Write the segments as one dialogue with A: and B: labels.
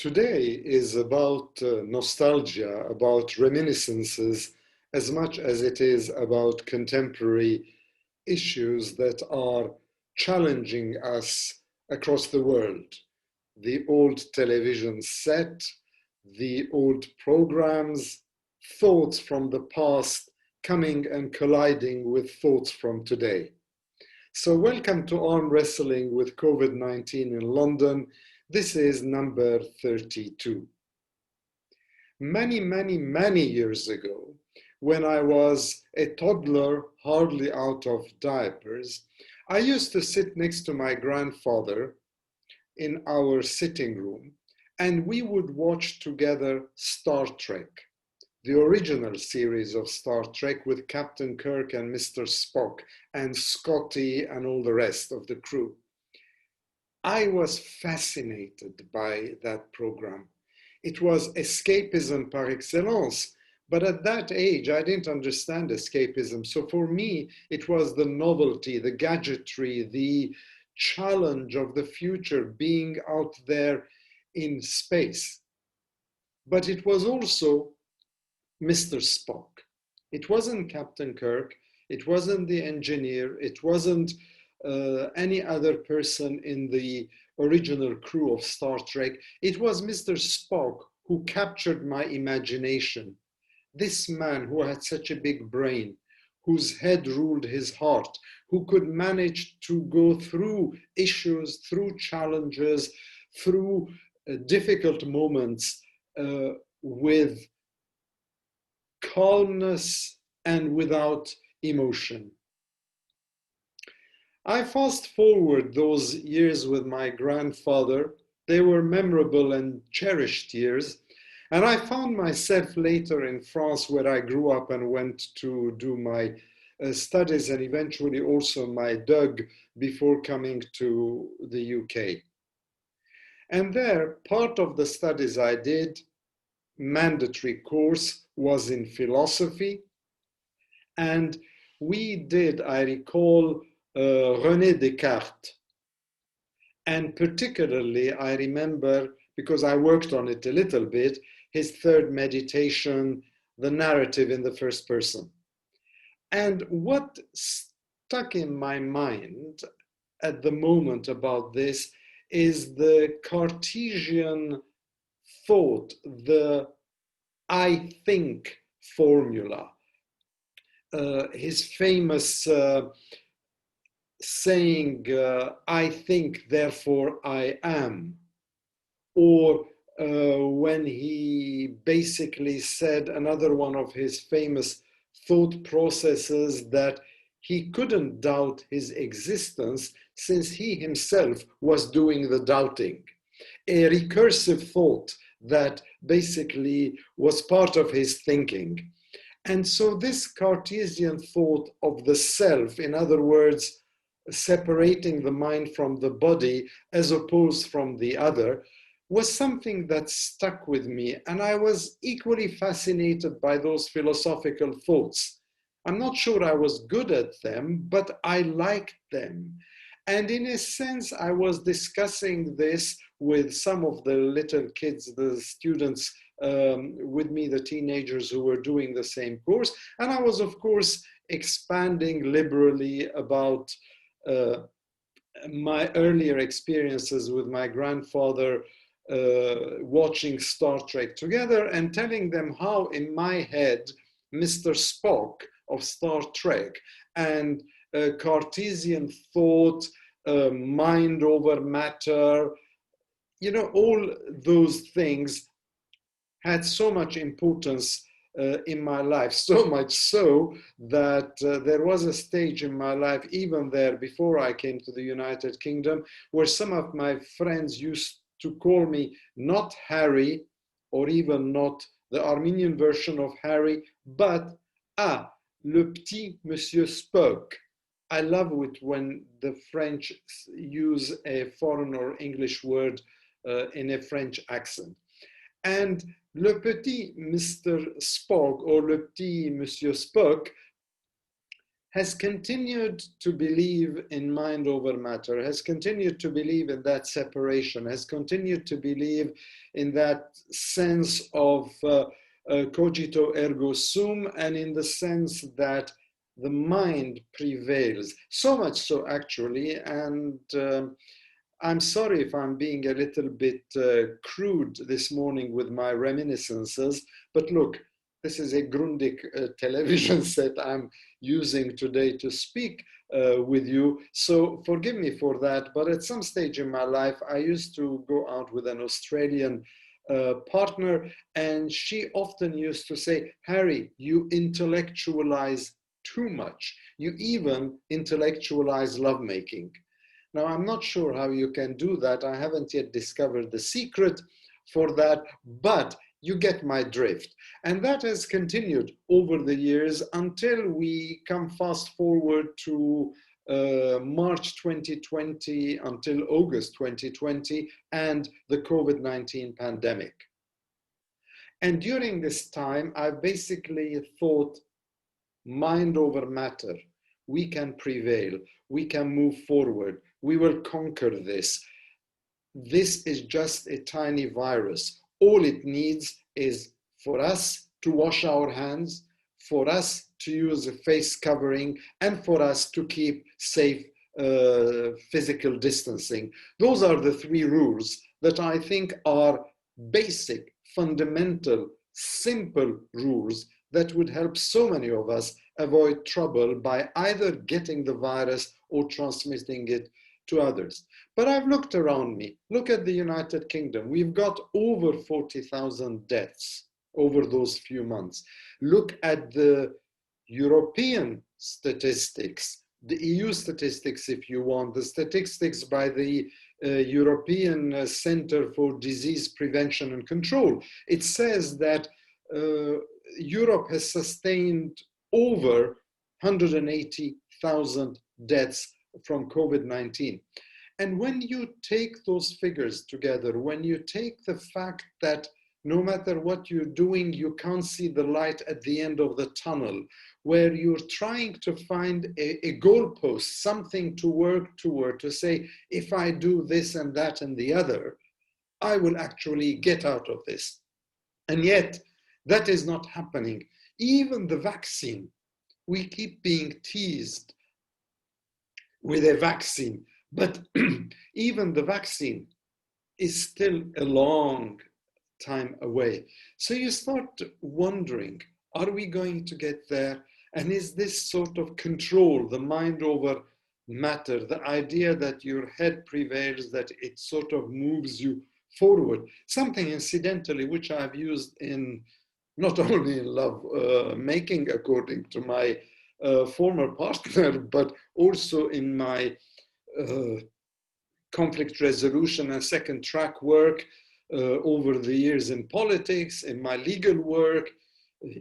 A: Today is about nostalgia, about reminiscences, as much as it is about contemporary issues that are challenging us across the world. The old television set, the old programs, thoughts from the past coming and colliding with thoughts from today. So welcome to Arm Wrestling with COVID-19 in London. This is number 32. Many years ago, when I was a toddler, hardly out of diapers, I used to sit next to my grandfather in our sitting room, and we would watch together Star Trek, the original series of Star Trek with Captain Kirk and Mr. Spock and Scotty and all the rest of the crew. I was fascinated by that program. It was escapism par excellence, but at that age, I didn't understand escapism. So for me, it was the novelty, the gadgetry, the challenge of the future, being out there in space. But it was also Mr. Spock. It wasn't Captain Kirk. It wasn't the engineer. It wasn't any other person in the original crew of Star Trek. It was Mr. Spock who captured my imagination. This man who had such a big brain, whose head ruled his heart, who could manage to go through issues, through challenges, through difficult moments with calmness and without emotion. I fast forward those years with my grandfather. They were memorable and cherished years. And I found myself later in France, where I grew up and went to do my studies and eventually also my DUG before coming to the UK. And there, part of the studies I did, mandatory course, was in philosophy. And we did, I recall, René Descartes. And particularly, I remember, because I worked on it a little bit, his third meditation, the narrative in the first person. And what stuck in my mind at the moment about this is the Cartesian thought, the I think formula. His famous saying, I think, therefore I am. Or when he basically said, another one of his famous thought processes, that he couldn't doubt his existence since he himself was doing the doubting. A recursive thought that basically was part of his thinking. And so this Cartesian thought of the self, in other words, separating the mind from the body as opposed from the other, was something that stuck with me. And I was equally fascinated by those philosophical thoughts. I'm not sure I was good at them, but I liked them. And in a sense, I was discussing this with some of the little kids, the students with me, the teenagers who were doing the same course. And I was, of course, expanding liberally about my earlier experiences with my grandfather watching Star Trek together and telling them how in my head, Mr. Spock of Star Trek and Cartesian thought, mind over matter, you know, all those things had so much importance in my life, so much so that there was a stage in my life, even there before I came to the United Kingdom, where some of my friends used to call me not Harry, or even not the Armenian version of Harry, but le petit Monsieur Spock. I love it when the French use a foreign or English word in a French accent. And le petit Mr. Spock, or le petit Monsieur Spock, has continued to believe in mind over matter, has continued to believe in that separation, has continued to believe in that sense of cogito ergo sum, and in the sense that the mind prevails. So much so, actually, and I'm sorry if I'm being a little bit crude this morning with my reminiscences, but look, this is a Grundig television set I'm using today to speak with you. So forgive me for that. But at some stage in my life, I used to go out with an Australian partner, and she often used to say, Harry, you intellectualize too much. You even intellectualize lovemaking. Now, I'm not sure how you can do that. I haven't yet discovered the secret for that, but you get my drift. And that has continued over the years until we come fast forward to March 2020 until August 2020 and the COVID-19 pandemic. And during this time, I basically thought mind over matter. We can prevail. We can move forward. We will conquer this. This is just a tiny virus. All it needs is for us to wash our hands, for us to use a face covering, and for us to keep safe physical distancing. Those are the three rules that I think are basic, fundamental, simple rules that would help so many of us avoid trouble by either getting the virus or transmitting it to others. But I've looked around me. Look at the United Kingdom. We've got over 40,000 deaths over those few months. Look at the European statistics, the EU statistics, if you want, the statistics by the European Center for Disease Prevention and Control. It says that Europe has sustained over 180,000 deaths from COVID-19. And when you take those figures together, when you take the fact that no matter what you're doing, you can't see the light at the end of the tunnel, where you're trying to find a goalpost, something to work toward, to say, if I do this and that and the other, I will actually get out of this. And yet, that is not happening. Even the vaccine, we keep being teased with a vaccine, but even the vaccine is still a long time away. So you start wondering, are we going to get there? And is this sort of control, the mind over matter, the idea that your head prevails, that it sort of moves you forward, something incidentally which I've used in not only in love making, according to my former partner, but also in my conflict resolution and second track work over the years in politics, in my legal work,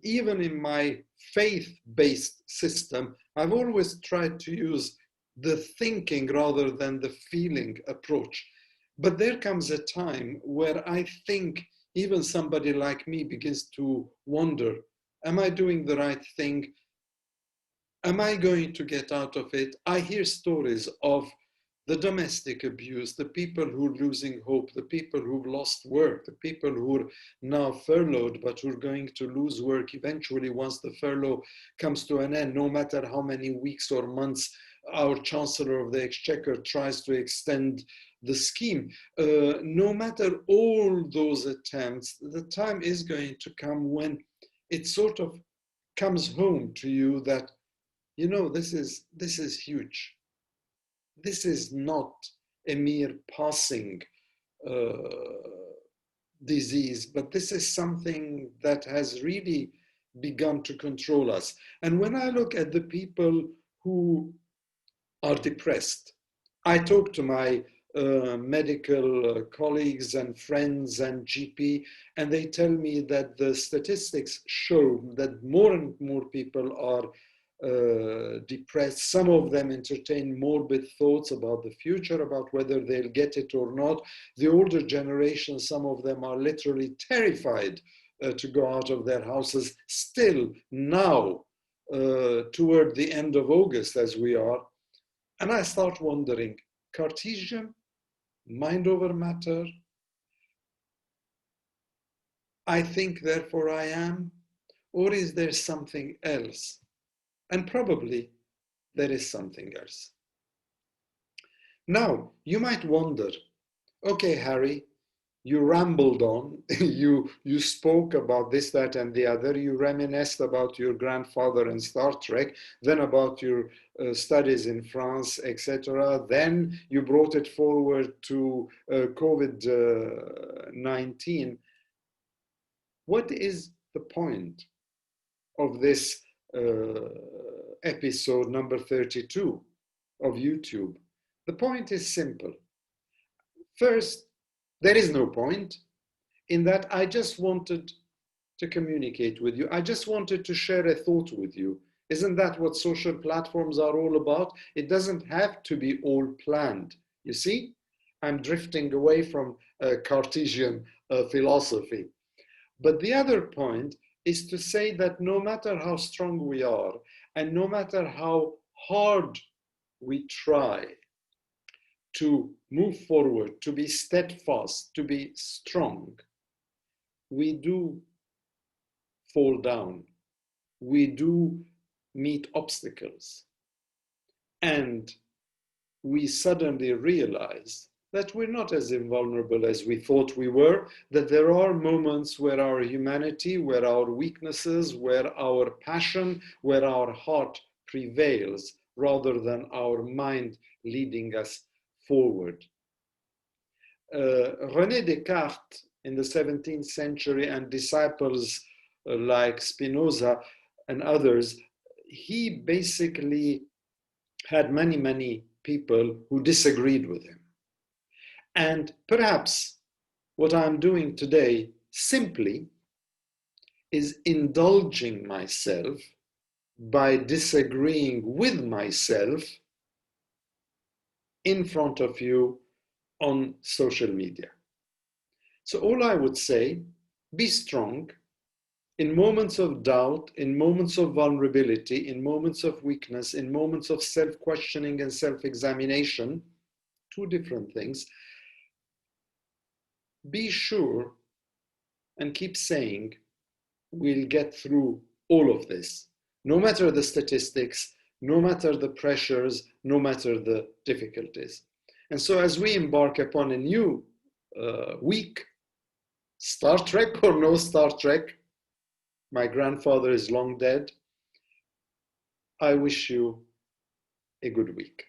A: even in my faith-based system. I've always tried to use the thinking rather than the feeling approach. But there comes a time where I think even somebody like me begins to wonder, am I doing the right thing? Am I going to get out of it? I hear stories of the domestic abuse, the people who are losing hope, the people who've lost work, the people who are now furloughed, but who are going to lose work eventually once the furlough comes to an end, no matter how many weeks or months our Chancellor of the Exchequer tries to extend the scheme. No matter all those attempts, the time is going to come when it sort of comes home to you that, you know, this is huge. This is not a mere passing disease, but this is something that has really begun to control us. And when I look at the people who are depressed, I talk to my medical colleagues and friends and GP, and they tell me that the statistics show that more and more people are depressed. Some of them entertain morbid thoughts about the future, about whether they'll get it or not. The older generation, some of them are literally terrified to go out of their houses. Still now, toward the end of August as we are, and I start wondering, Cartesian, mind over matter, I think therefore I am, or is there something else? And probably there is something else. Now, you might wonder, okay, Harry, you rambled on, you spoke about this, that, and the other, you reminisced about your grandfather and Star Trek, then about your studies in France, etc. Then you brought it forward to COVID-19. What is the point of this episode number 32 of YouTube? The point is simple. First, there is no point, in that I just wanted to communicate with you. I just wanted to share a thought with you. Isn't that what social platforms are all about? It doesn't have to be all planned. You see, I'm drifting away from Cartesian philosophy. But the other point is to say that no matter how strong we are, and no matter how hard we try to move forward, to be steadfast, to be strong, we do fall down. We do meet obstacles. And we suddenly realize that we're not as invulnerable as we thought we were, that there are moments where our humanity, where our weaknesses, where our passion, where our heart prevails, rather than our mind leading us forward. René Descartes in the 17th century, and disciples like Spinoza and others, he basically had many, many people who disagreed with him. And perhaps what I'm doing today simply is indulging myself by disagreeing with myself in front of you on social media. So all I would say, be strong. In moments of doubt, in moments of vulnerability, in moments of weakness, in moments of self-questioning and self-examination, two different things, be sure and keep saying, we'll get through all of this, no matter the statistics, no matter the pressures, no matter the difficulties. And so as we embark upon a new week, Star Trek or no Star Trek, my grandfather is long dead, I wish you a good week.